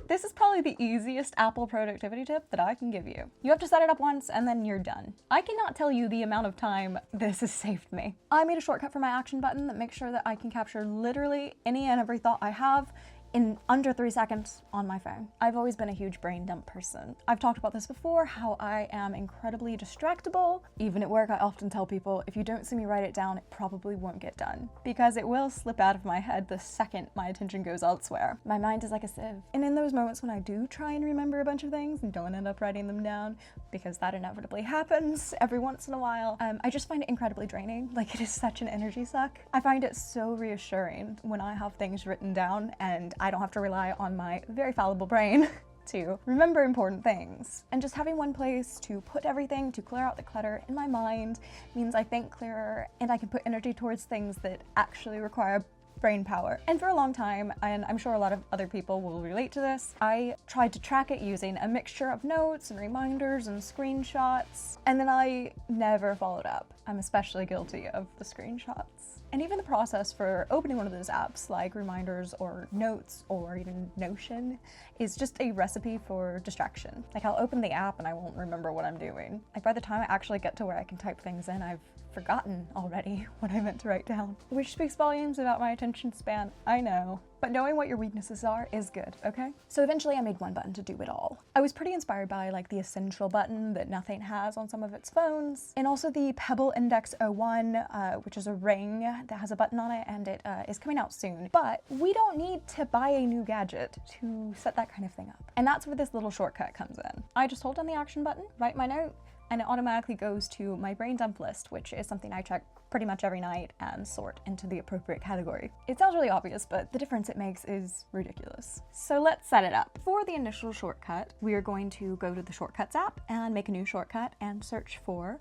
This is probably the easiest Apple productivity tip that I can give you. You have to set it up once and then you're done. I cannot tell you the amount of time this has saved me. I made a shortcut for my action button that makes sure that I can capture literally any and every thought I have in under 3 seconds on my phone. I've always been a huge brain dump person. I've talked about this before, how I am incredibly distractible. Even at work, I often tell people, if you don't see me write it down, it probably won't get done, because it will slip out of my head the second my attention goes elsewhere. My mind is like a sieve. And in those moments when I do try and remember a bunch of things and don't end up writing them down, because that inevitably happens every once in a while, I just find it incredibly draining. Like, it is such an energy suck. I find it so reassuring when I have things written down and I don't have to rely on my very fallible brain to remember important things. And just having one place to put everything, to clear out the clutter in my mind, means I think clearer and I can put energy towards things that actually require brain power. And for a long time, and I'm sure a lot of other people will relate to this, I tried to track it using a mixture of notes and reminders and screenshots, and then I never followed up. I'm especially guilty of the screenshots. And even the process for opening one of those apps, like reminders or notes or even Notion, is just a recipe for distraction. Like, I'll open the app and I won't remember what I'm doing. Like, by the time I actually get to where I can type things in, I've forgotten already what I meant to write down. Which speaks volumes about my attention span, I know. But knowing what your weaknesses are is good, okay? So eventually I made one button to do it all. I was pretty inspired by like the essential button that nothing has on some of its phones, and also the Pebble Index 01, which is a ring that has a button on it, and it is coming out soon. But we don't need to buy a new gadget to set that kind of thing up. And that's where this little shortcut comes in. I just hold down the action button, write my note, and it automatically goes to my brain dump list, which is something I check pretty much every night and sort into the appropriate category. It sounds really obvious, but the difference it makes is ridiculous. So let's set it up. For the initial shortcut, we are going to go to the Shortcuts app and make a new shortcut and search for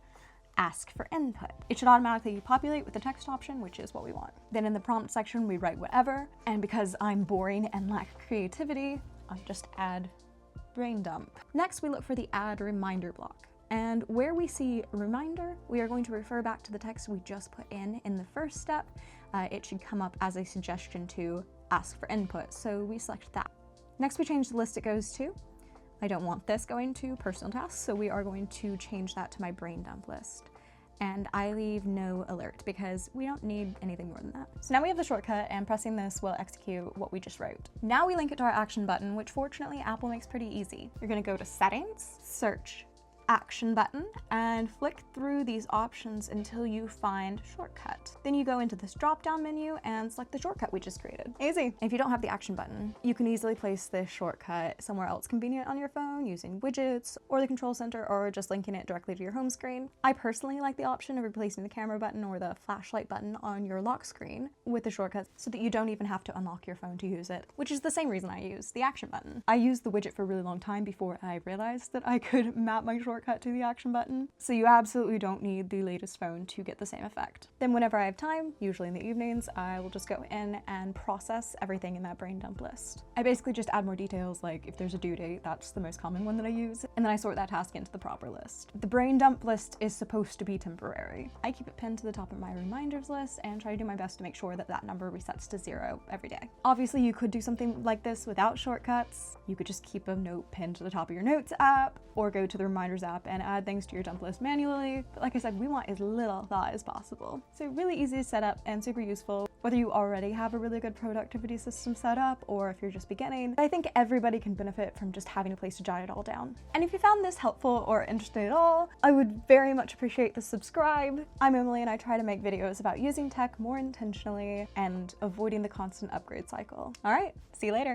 Ask for Input. It should automatically populate with the text option, which is what we want. Then in the prompt section, we write whatever, and because I'm boring and lack creativity, I'll just add brain dump. Next, we look for the Add Reminder block. And where we see reminder, we are going to refer back to the text we just put in the first step. It should come up as a suggestion to ask for input, so we select that. Next, we change the list it goes to. I don't want this going to personal tasks, so we are going to change that to my brain dump list. And I leave no alert because we don't need anything more than that. So now we have the shortcut, and pressing this will execute what we just wrote. Now we link it to our action button, which fortunately Apple makes pretty easy. You're gonna go to Settings, Search, Action button, and flick through these options until you find shortcut. Then you go into this drop-down menu and select the shortcut we just created. Easy. If you don't have the action button, you can easily place this shortcut somewhere else convenient on your phone using widgets or the control center, or just linking it directly to your home screen. I personally like the option of replacing the camera button or the flashlight button on your lock screen with the shortcut so that you don't even have to unlock your phone to use it, which is the same reason I use the action button. I used the widget for a really long time before I realized that I could map my shortcut to the action button, so you absolutely don't need the latest phone to get the same effect. Then whenever I have time, usually in the evenings, I will just go in and process everything in that brain dump list. I basically just add more details, like if there's a due date, that's the most common one that I use, and then I sort that task into the proper list. The brain dump list is supposed to be temporary. I keep it pinned to the top of my reminders list and try to do my best to make sure that that number resets to 0 every day. Obviously, you could do something like this without shortcuts. You could just keep a note pinned to the top of your Notes app, or go to the Reminders app and add things to your dump list manually. But like I said, we want as little thought as possible. So really easy to set up and super useful, whether you already have a really good productivity system set up or if you're just beginning. I think everybody can benefit from just having a place to jot it all down. And if you found this helpful or interesting at all, I would very much appreciate the subscribe. I'm Emily, and I try to make videos about using tech more intentionally and avoiding the constant upgrade cycle. All right, see you later.